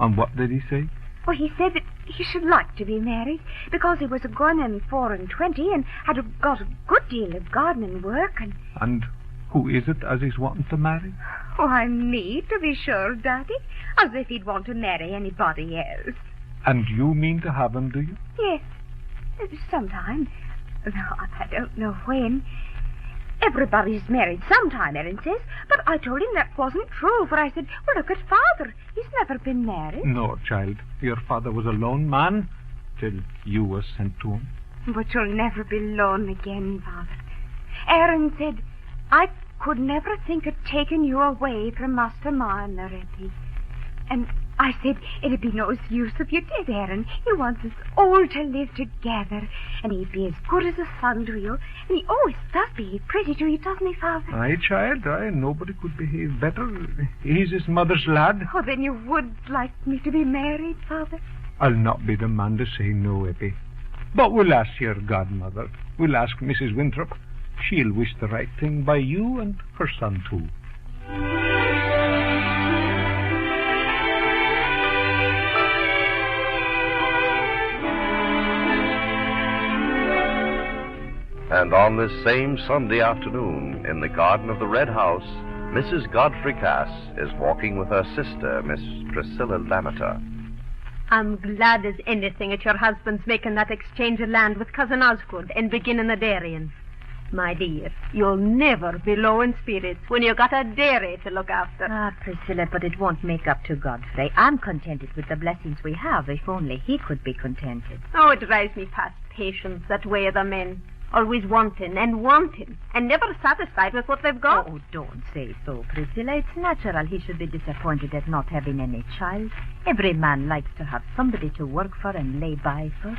And what did he say? Well, he said that he should like to be married because he was going in 24 and had got a good deal of gardening work and... And who is it as he's wanting to marry? Why, me, to be sure, Daddy. As if he'd want to marry anybody else. And you mean to have him, do you? Yes. Sometime. No, I don't know when. Everybody's married sometime, Aaron says. But I told him that wasn't true, for I said, well, look at Father. He's never been married. No, child. Your father was a lone man till you were sent to him. But you'll never be lone again, Father. Aaron said, I could never think of taking you away from Master Marner, Eppie. And I said, it'd be no use if you did, Aaron. He wants us all to live together, and he'd be as good as a son to you. And he always does behave pretty to you, doesn't he, Father? Aye, child, aye. Nobody could behave better. He's his mother's lad. Oh, then you would like me to be married, Father? I'll not be the man to say no, Eppie. But we'll ask your godmother. We'll ask Mrs. Winthrop. She'll wish the right thing by you and her son, too. And on this same Sunday afternoon, in the garden of the Red House, Mrs. Godfrey Cass is walking with her sister, Miss Priscilla Lammeter. I'm glad as anything at your husband's making that exchange of land with Cousin Osgood and beginning the dairying. My dear, you'll never be low in spirits when you've got a dairy to look after. Ah, Priscilla, but it won't make up to Godfrey. I'm contented with the blessings we have, if only he could be contented. Oh, it drives me past patience, that way of the men. Always wanting, and never satisfied with what they've got. Oh, don't say so, Priscilla. It's natural he should be disappointed at not having any child. Every man likes to have somebody to work for and lay by for.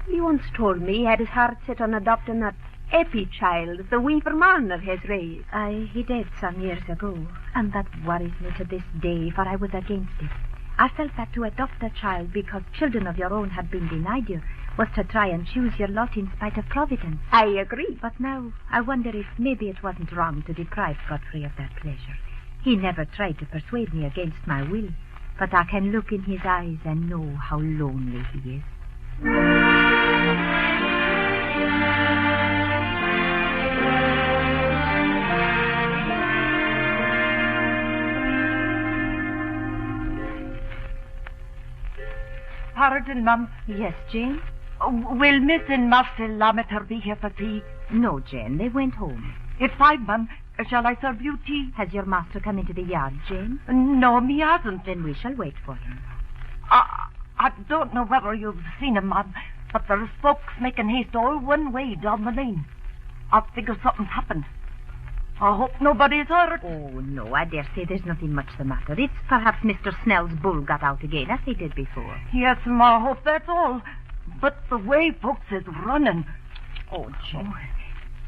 He once told me he had his heart set on adopting that Eppie child the Weaver Marner has raised. Aye, he did some years ago, and that worries me to this day, for I was against it. I felt that to adopt a child because children of your own had been denied you was to try and choose your lot in spite of Providence. I agree. But now I wonder if maybe it wasn't wrong to deprive Godfrey of that pleasure. He never tried to persuade me against my will, but I can look in his eyes and know how lonely he is. Pardon, Mum. Yes, Jane? Will Miss and Master Lammeter be here for tea? No, Jane. They went home. It's fine, Mum. Shall I serve you tea? Has your master come into the yard, Jane? No, he hasn't. Then we shall wait for him. I don't know whether you've seen him, Mum, but there's folks making haste all one way down the lane. I figure something's happened. I hope nobody's hurt. Oh, no, I dare say there's nothing much the matter. It's perhaps Mr. Snell's bull got out again, as he did before. Yes, I hope that's all. But the way folks is running... Oh, Jane.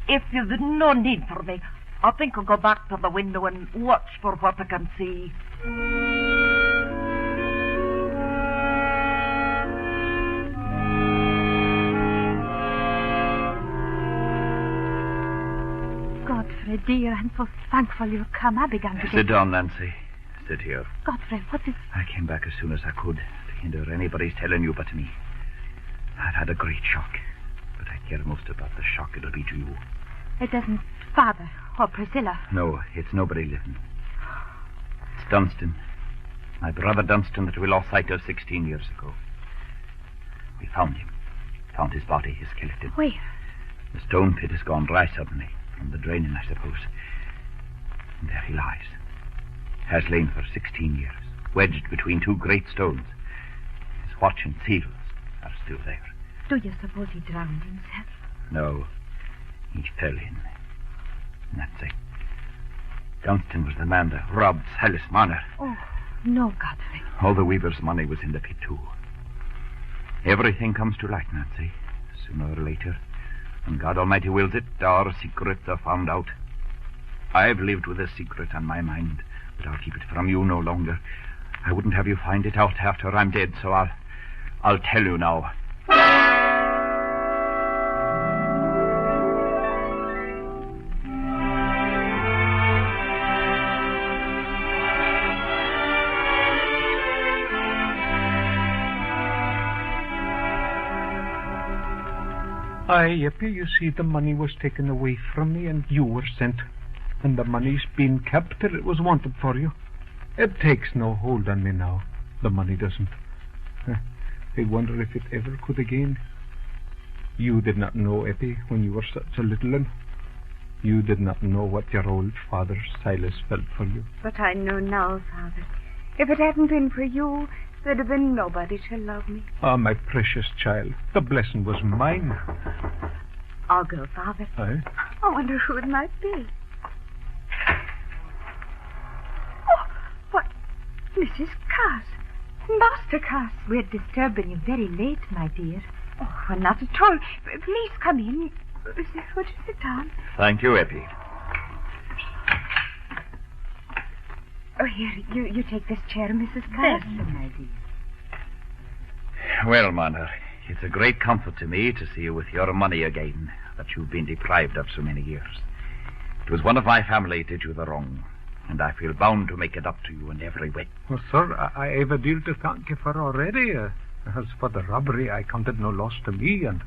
If you've no need for me, I think I'll go back to the window and watch for what I can see. Godfrey, dear, I'm so thankful you've come. I began to Sit down, Nancy. Sit here. Godfrey, what is... I came back as soon as I could to hinder anybody's telling you but me. I've had a great shock, but I care most about the shock it'll be to you. It isn't Father or Priscilla. No, it's nobody living. It's Dunstan. My brother Dunstan that we lost sight of 16 years ago. We found him. Found his body, his skeleton. Where? The stone pit has gone dry suddenly. From the draining, I suppose. And there he lies. Has lain for 16 years. Wedged between two great stones. His watch and seals are still there. Do you suppose he drowned himself? No. He fell in. And that's it. Dunstan was the man that robbed Silas Marner. Oh, no, Godfrey. All the Weaver's money was in the pit, too. Everything comes to light, Nancy. Sooner or later. When God Almighty wills it, our secrets are found out. I've lived with a secret on my mind, but I'll keep it from you no longer. I wouldn't have you find it out after I'm dead, so I'll tell you now. Aye, Eppie, you see, the money was taken away from me and you were sent. And the money's been kept till it was wanted for you. It takes no hold on me now. The money doesn't. I wonder if it ever could again. You did not know, Eppie, when you were such a little one. You did not know what your old father, Silas, felt for you. But I know now, Father. If it hadn't been for you, there'd have been nobody to love me. Ah, my precious child. The blessing was mine. I'll go, Father. Aye? I wonder who it might be. Oh, what? Mrs. Cass. Master Cass. We're disturbing you very late, my dear. Oh, not at all. Please come in. What is it, Tom? Thank you, Eppie. Oh, here, you take this chair, Mrs. Cass. Yes, my dear. Well, Marner, it's a great comfort to me to see you with your money again that you've been deprived of so many years. It was one of my family did you the wrong, and I feel bound to make it up to you in every way. Well, sir, I have a deal to thank you for already. As for the robbery, I counted no loss to me, and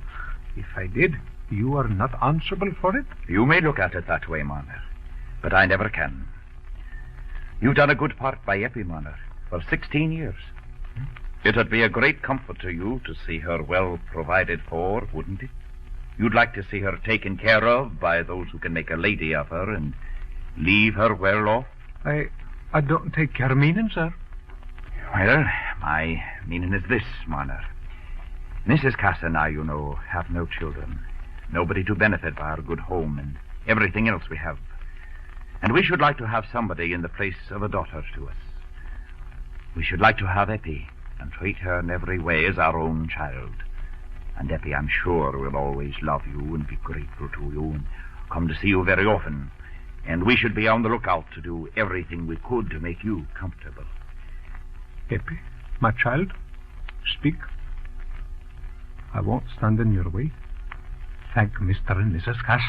if I did, you are not answerable for it. You may look at it that way, Marner, but I never can. You've done a good part by Eppie, Marner, for 16 years. It'd be a great comfort to you to see her well provided for, wouldn't it? You'd like to see her taken care of by those who can make a lady of her and leave her well off? I don't take your meaning, sir. Well, my meaning is this, Marner. Mrs. Cass and I, you know, have no children. Nobody to benefit by our good home and everything else we have. And we should like to have somebody in the place of a daughter to us. We should like to have Eppie and treat her in every way as our own child. And Eppie, I'm sure, will always love you and be grateful to you and come to see you very often. And we should be on the lookout to do everything we could to make you comfortable. Eppie, my child, speak. I won't stand in your way. Thank Mr. and Mrs. Cass.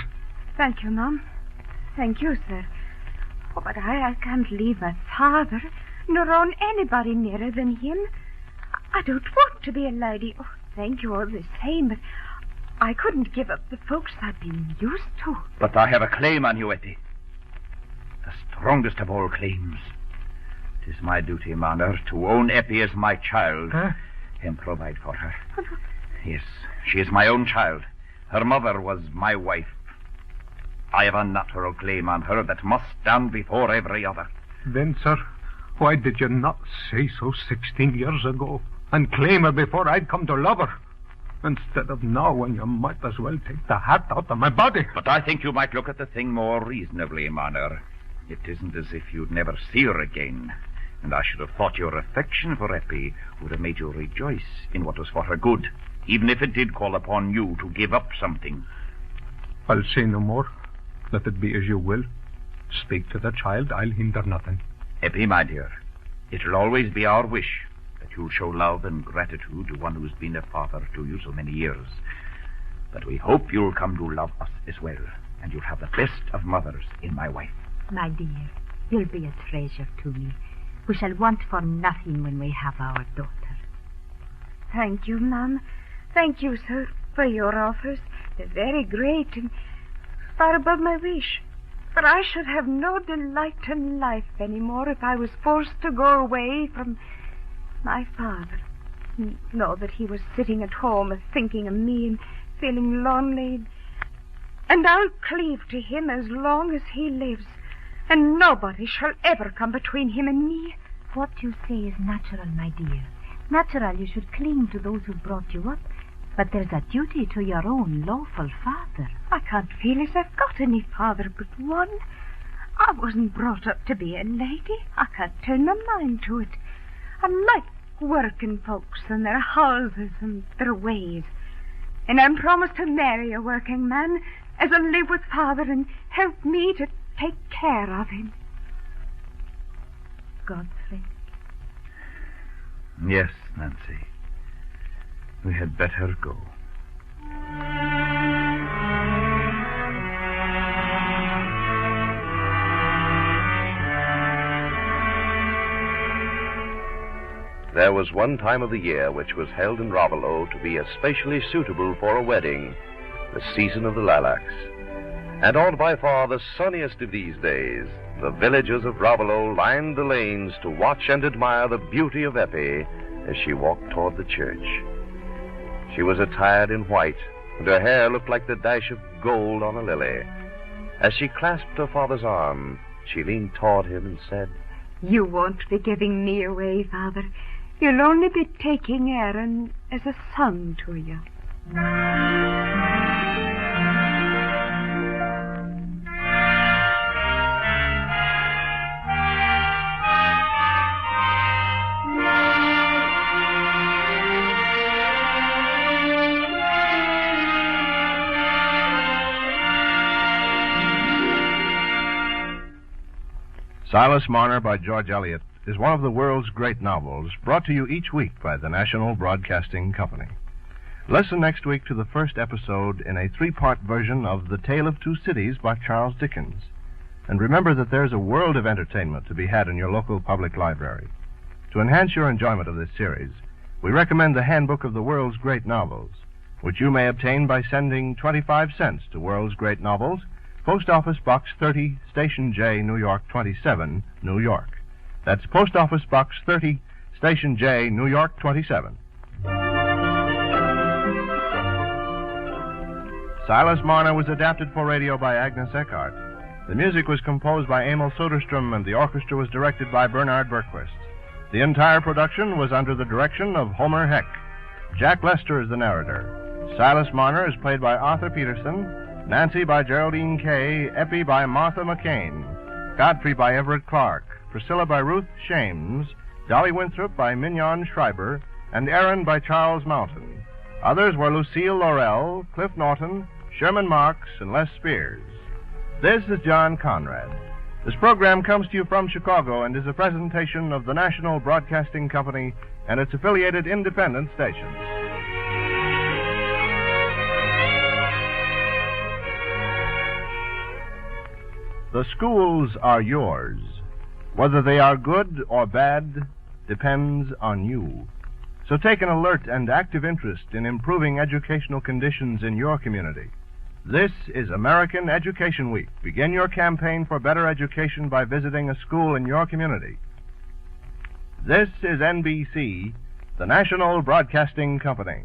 Thank you, Mom. Thank you, sir. Oh, but I can't leave my father, nor own anybody nearer than him. I don't want to be a lady. Oh, thank you all the same, but I couldn't give up the folks I've been used to. But I have a claim on you, Eppie. The strongest of all claims. It is my duty, Marner, to own Eppie as my child and provide for her. Yes, she is my own child. Her mother was my wife. I have a natural claim on her that must stand before every other. Then, sir, why did you not say so 16 years ago and claim her before I'd come to love her? Instead of now, when you might as well take the hat out of my body. But I think you might look at the thing more reasonably, Marner. It isn't as if you'd never see her again. And I should have thought your affection for Eppie would have made you rejoice in what was for her good, even if it did call upon you to give up something. I'll say no more. Let it be as you will. Speak to the child. I'll hinder nothing. Eppie, my dear, it'll always be our wish that you'll show love and gratitude to one who's been a father to you so many years. But we hope you'll come to love us as well, and you'll have the best of mothers in my wife. My dear, you'll be a treasure to me. We shall want for nothing when we have our daughter. Thank you, Mom. Thank you, sir, for your offers. They're very great, and far above my wish. For I should have no delight in life any more if I was forced to go away from my father. Know that he was sitting at home thinking of me and feeling lonely. And I'll cleave to him as long as he lives. And nobody shall ever come between him and me. What you say is natural, my dear. Natural you should cling to those who brought you up. But there's a duty to your own lawful father. I can't feel as I've got any father but one. I wasn't brought up to be a lady. I can't turn my mind to it. I like working folks and their houses and their ways. And I'm promised to marry a working man as'll live with father and help me to take care of him. Godfrey. Yes, Nancy. We had better go. There was one time of the year which was held in Raveloe to be especially suitable for a wedding, the season of the lilacs. And on by far the sunniest of these days, the villagers of Raveloe lined the lanes to watch and admire the beauty of Eppie as she walked toward the church. She was attired in white, and her hair looked like the dash of gold on a lily. As she clasped her father's arm, she leaned toward him and said, You won't be giving me away, Father. You'll only be taking Aaron as a son to you. Silas Marner by George Eliot is one of the world's great novels, brought to you each week by the National Broadcasting Company. Listen next week to the first episode in a 3-part version of The Tale of Two Cities by Charles Dickens. And remember that there's a world of entertainment to be had in your local public library. To enhance your enjoyment of this series, we recommend the Handbook of the World's Great Novels, which you may obtain by sending 25 cents to World's Great Novels, Post Office Box 30, Station J, New York 27, New York. That's Post Office Box 30, Station J, New York 27. Silas Marner was adapted for radio by Agnes Eckhart. The music was composed by Emil Soderstrom, and the orchestra was directed by Bernard Berquist. The entire production was under the direction of Homer Heck. Jack Lester is the narrator. Silas Marner is played by Arthur Peterson, Nancy by Geraldine Kay, Eppie by Martha McCain, Godfrey by Everett Clark, Priscilla by Ruth Shames, Dolly Winthrop by Mignon Schreiber, and Aaron by Charles Mountain. Others were Lucille Laurel, Cliff Norton, Sherman Marks, and Les Spears. This is John Conrad. This program comes to you from Chicago and is a presentation of the National Broadcasting Company and its affiliated independent stations. The schools are yours. Whether they are good or bad depends on you. So take an alert and active interest in improving educational conditions in your community. This is American Education Week. Begin your campaign for better education by visiting a school in your community. This is NBC, the National Broadcasting Company.